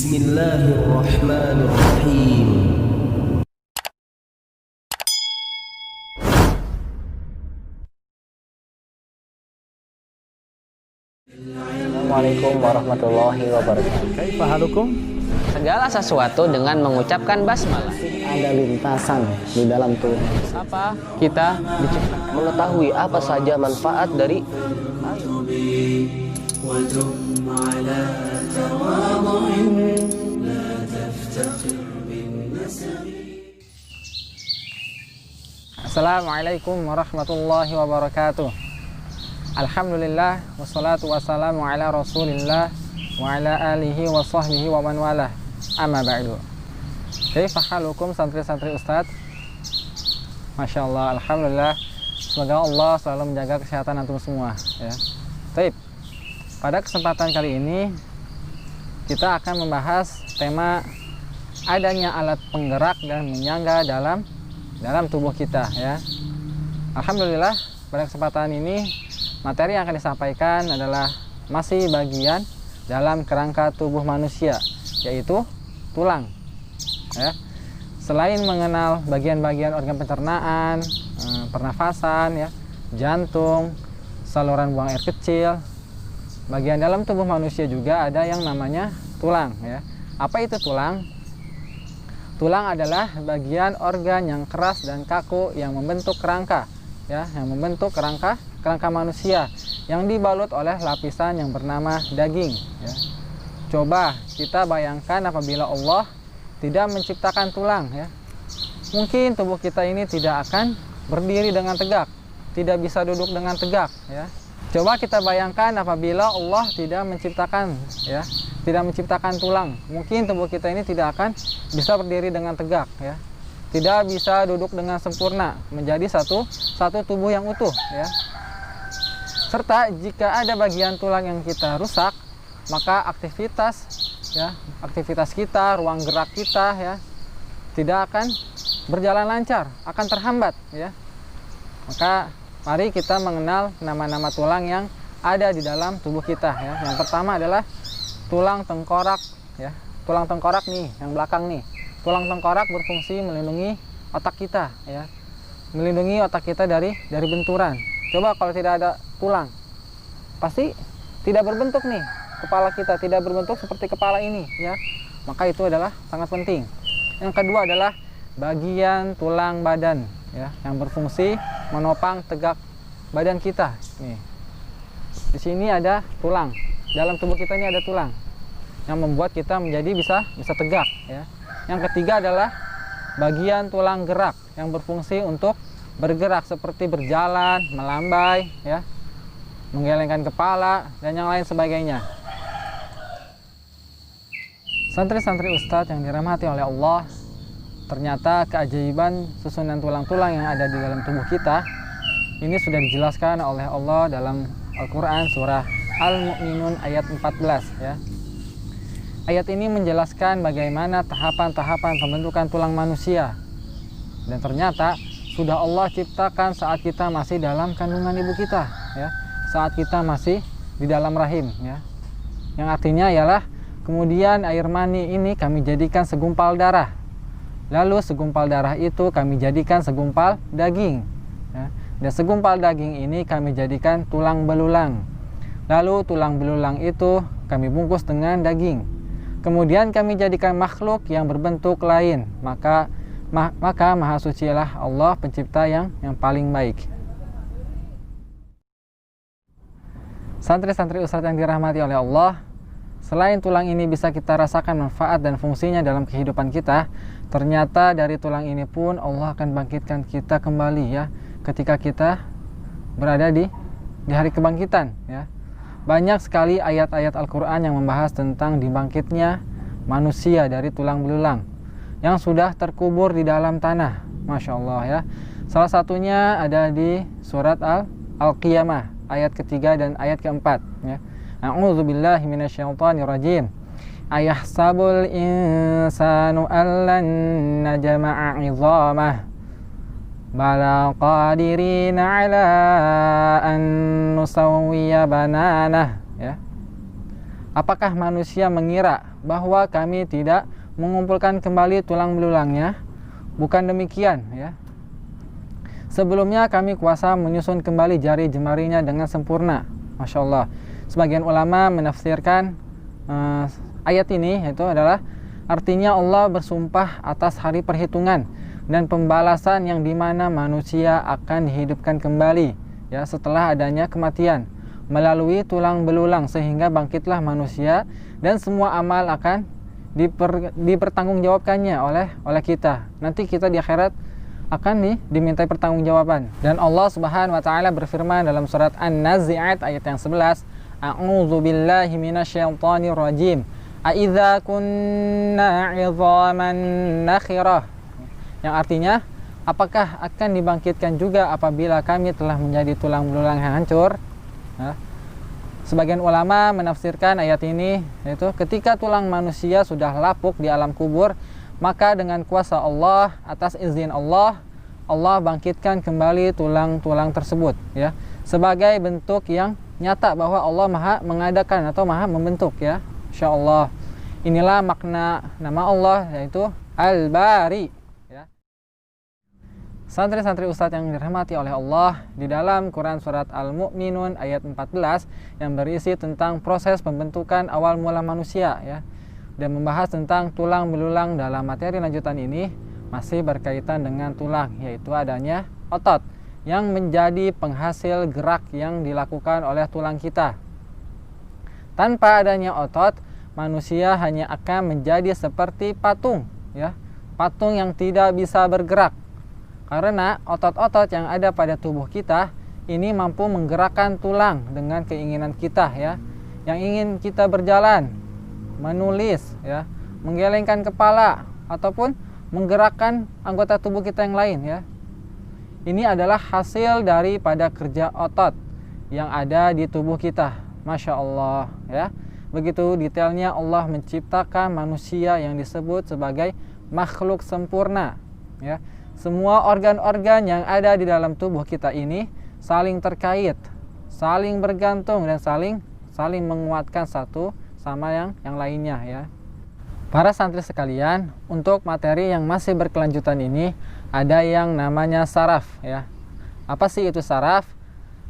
Bismillahirrahmanirrahim. Assalamualaikum warahmatullahi wabarakatuh. Kaifa halukum? Segala sesuatu dengan mengucapkan basmalah. Ada lintasan di dalam tubuh. Apa kita diciptakan? Mengetahui apa saja manfaat dari Assalamualaikum warahmatullahi wabarakatuh. Alhamdulillah wassalatu wassalamu ala Rasulillah wa ala alihi wa sahbihi wa man walah. Amma ba'du. Kaifa halukum santri-santri Ustadz? Masya Allah, alhamdulillah. Semoga Allah selalu menjaga kesehatan antum semua ya. Baik. Pada kesempatan kali ini kita akan membahas tema adanya alat penggerak dan menyangga dalam tubuh kita ya. Alhamdulillah pada kesempatan ini materi yang akan disampaikan adalah masih bagian dalam kerangka tubuh manusia, yaitu tulang. Ya. Selain mengenal bagian-bagian organ pencernaan, pernafasan, ya, jantung, saluran buang air kecil, bagian dalam tubuh manusia juga ada yang namanya tulang. Ya. Apa itu tulang? Tulang adalah bagian organ yang keras dan kaku yang membentuk kerangka. Ya, yang membentuk kerangka manusia yang dibalut oleh lapisan yang bernama daging ya. Coba kita bayangkan apabila Allah tidak menciptakan tulang ya. Mungkin tubuh kita ini tidak akan berdiri dengan tegak, tidak bisa duduk dengan tegak ya. Coba kita bayangkan apabila Allah tidak menciptakan ya, tidak menciptakan tulang, mungkin tubuh kita ini tidak akan bisa berdiri dengan tegak ya. Tidak bisa duduk dengan sempurna menjadi satu tubuh yang utuh ya. Serta jika ada bagian tulang yang kita rusak, maka aktivitas kita, ruang gerak kita ya tidak akan berjalan lancar, akan terhambat ya. Maka mari kita mengenal nama-nama tulang yang ada di dalam tubuh kita ya. Yang pertama adalah tulang tengkorak ya. Tulang tengkorak nih yang belakang nih. Tulang tengkorak berfungsi melindungi otak kita ya. Melindungi otak kita dari benturan. Coba kalau tidak ada tulang, pasti tidak berbentuk nih. Kepala kita tidak berbentuk seperti kepala ini ya. Maka itu adalah sangat penting. Yang kedua adalah bagian tulang badan ya, yang berfungsi menopang tegak badan kita. Nih. Di sini ada tulang. Dalam tubuh kita ini ada tulang yang membuat kita menjadi bisa tegak ya. Yang ketiga adalah bagian tulang gerak yang berfungsi untuk bergerak seperti berjalan, melambai, ya, menggelengkan kepala, dan yang lain sebagainya. Santri-santri Ustadz yang dirahmati oleh Allah, ternyata keajaiban susunan tulang-tulang yang ada di dalam tubuh kita ini sudah dijelaskan oleh Allah dalam Al-Quran surah Al-Mu'minun ayat 14 ya. Ayat ini menjelaskan bagaimana tahapan-tahapan pembentukan tulang manusia. Dan ternyata sudah Allah ciptakan saat kita masih dalam kandungan ibu kita ya. Saat kita masih di dalam rahim ya. Yang artinya ialah kemudian air mani ini kami jadikan segumpal darah. Lalu segumpal darah itu kami jadikan segumpal daging ya. Dan segumpal daging ini kami jadikan tulang belulang. Lalu tulang belulang itu kami bungkus dengan daging. Kemudian kami jadikan makhluk yang berbentuk lain. Maka Maha Sucilah Allah pencipta yang paling baik. Santri-santri Ustadz yang dirahmati oleh Allah, selain tulang ini bisa kita rasakan manfaat dan fungsinya dalam kehidupan kita, ternyata dari tulang ini pun Allah akan bangkitkan kita kembali ya, ketika kita berada di hari kebangkitan ya. Banyak sekali ayat-ayat Al-Quran yang membahas tentang dibangkitnya manusia dari tulang belulang yang sudah terkubur di dalam tanah. Masya Allah ya. Salah satunya ada di surat Al-Qiyamah ayat ketiga dan ayat keempat ya. A'udzubillahi minasyaitonirrajim. Ayahsabul insanu allan najma'a 'idhamah bala qadirina ala an nusawwiya bananah ya. Apakah manusia mengira bahwa kami tidak mengumpulkan kembali tulang belulangnya? Bukan demikian, ya. Sebelumnya kami kuasa menyusun kembali jari jemarinya dengan sempurna. Masya Allah. Sebagian ulama menafsirkan ayat ini itu adalah artinya Allah bersumpah atas hari perhitungan dan pembalasan yang dimana manusia akan dihidupkan kembali, ya, setelah adanya kematian melalui tulang belulang, sehingga bangkitlah manusia dan semua amal akan dipertanggungjawabkannya oleh kita. Nanti kita di akhirat akan dimintai pertanggungjawaban. Dan Allah Subhanahu wa taala berfirman dalam surat An-Nazi'at ayat yang 11, A'udzu billahi minasyaitonir rajim. Aidza kunna 'idzaman nakhirah. Yang artinya, apakah akan dibangkitkan juga apabila kami telah menjadi tulang belulang yang hancur? Nah, sebagian ulama menafsirkan ayat ini yaitu ketika tulang manusia sudah lapuk di alam kubur, maka dengan kuasa Allah, atas izin Allah, Allah bangkitkan kembali tulang-tulang tersebut, ya, sebagai bentuk yang nyata bahwa Allah Maha mengadakan atau Maha membentuk, ya. Insyaallah. Inilah makna nama Allah, yaitu Al-Bari, ya. Santri-santri Ustadz yang dirahmati oleh Allah, di dalam Quran surat Al-Mu'minun ayat 14 yang berisi tentang proses pembentukan awal mula manusia, ya, dan membahas tentang tulang belulang. Dalam materi lanjutan ini masih berkaitan dengan tulang, yaitu adanya otot yang menjadi penghasil gerak yang dilakukan oleh tulang kita. Tanpa adanya otot, manusia hanya akan menjadi seperti patung, ya, patung yang tidak bisa bergerak. Karena otot-otot yang ada pada tubuh kita ini mampu menggerakkan tulang dengan keinginan kita, ya, yang ingin kita berjalan, menulis, ya, menggelengkan kepala, ataupun menggerakkan anggota tubuh kita yang lain, ya. Ini adalah hasil daripada kerja otot yang ada di tubuh kita. Masya Allah, ya. Begitu detailnya Allah menciptakan manusia yang disebut sebagai makhluk sempurna, ya. Semua organ-organ yang ada di dalam tubuh kita ini saling terkait, saling bergantung, dan saling menguatkan satu sama yang lainnya, ya. Para santri sekalian, untuk materi yang masih berkelanjutan ini ada yang namanya saraf, ya. Apa sih itu saraf?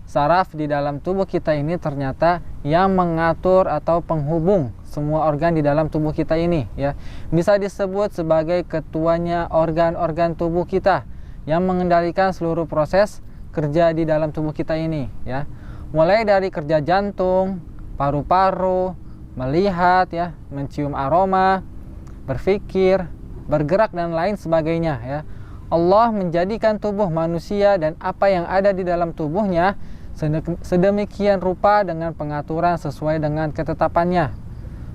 Saraf di dalam tubuh kita ini ternyata yang mengatur atau penghubung semua organ di dalam tubuh kita ini, ya. Bisa disebut sebagai ketuanya organ-organ tubuh kita yang mengendalikan seluruh proses kerja di dalam tubuh kita ini, ya. Mulai dari kerja jantung, paru-paru, melihat, ya, mencium aroma, berpikir, bergerak, dan lain sebagainya, ya. Allah menjadikan tubuh manusia dan apa yang ada di dalam tubuhnya sedemikian rupa dengan pengaturan sesuai dengan ketetapannya.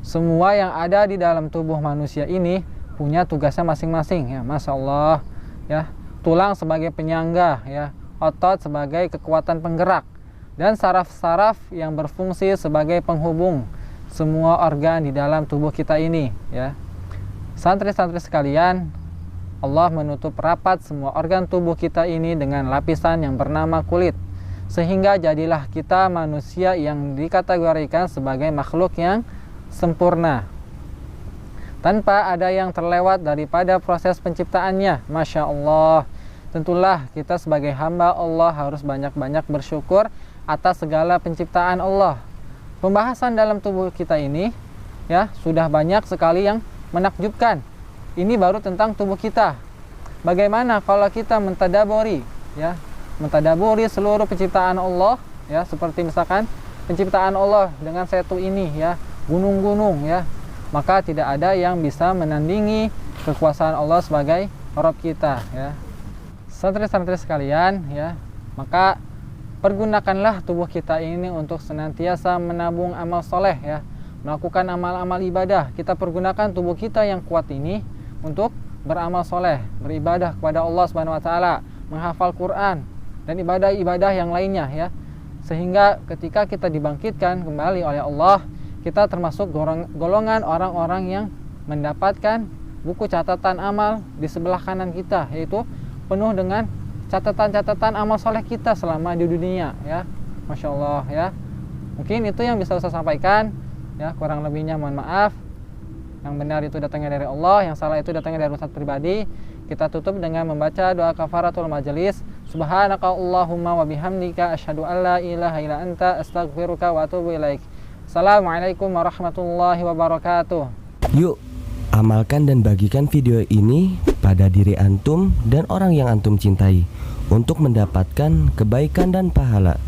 Semua yang ada di dalam tubuh manusia ini punya tugasnya masing-masing, ya. Masya Allah, ya. Tulang sebagai penyangga, ya, otot sebagai kekuatan penggerak, dan saraf-saraf yang berfungsi sebagai penghubung semua organ di dalam tubuh kita ini, ya. Santri-santri sekalian, Allah menutup rapat semua organ tubuh kita ini dengan lapisan yang bernama kulit, sehingga jadilah kita manusia yang dikategorikan sebagai makhluk yang sempurna, tanpa ada yang terlewat daripada proses penciptaannya. Masya Allah. Tentulah kita sebagai hamba Allah harus banyak-banyak bersyukur atas segala penciptaan Allah. Pembahasan dalam tubuh kita ini, ya, sudah banyak sekali yang menakjubkan. Ini baru tentang tubuh kita. Bagaimana kalau kita mentadaburi, ya, mentadaburi seluruh penciptaan Allah, ya, seperti misalkan penciptaan Allah dengan setu ini, ya, gunung-gunung, ya, maka tidak ada yang bisa menandingi kekuasaan Allah sebagai Rabb kita, ya. Santri-santri sekalian, ya, maka pergunakanlah tubuh kita ini untuk senantiasa menabung amal soleh, ya, melakukan amal-amal ibadah. Kita pergunakan tubuh kita yang kuat ini untuk beramal soleh, beribadah kepada Allah Subhanahu Wa Taala, menghafal Quran, dan ibadah-ibadah yang lainnya, ya. Sehingga ketika kita dibangkitkan kembali oleh Allah, kita termasuk golongan orang-orang yang mendapatkan buku catatan amal di sebelah kanan kita, yaitu penuh dengan catatan-catatan amal soleh kita selama di dunia, ya. Masya Allah, ya. Mungkin itu yang bisa saya sampaikan. Ya, kurang lebihnya mohon maaf. Yang benar itu datangnya dari Allah, yang salah itu datangnya dari ustadz pribadi. Kita tutup dengan membaca doa kafaratul majelis. Subhanaka Allahumma wa bihamdika asyhadu an la ilaha illa anta astaghfiruka wa atubu ilaik. Assalamualaikum warahmatullahi wabarakatuh. Yuk, amalkan dan bagikan video ini pada diri antum dan orang yang antum cintai untuk mendapatkan kebaikan dan pahala.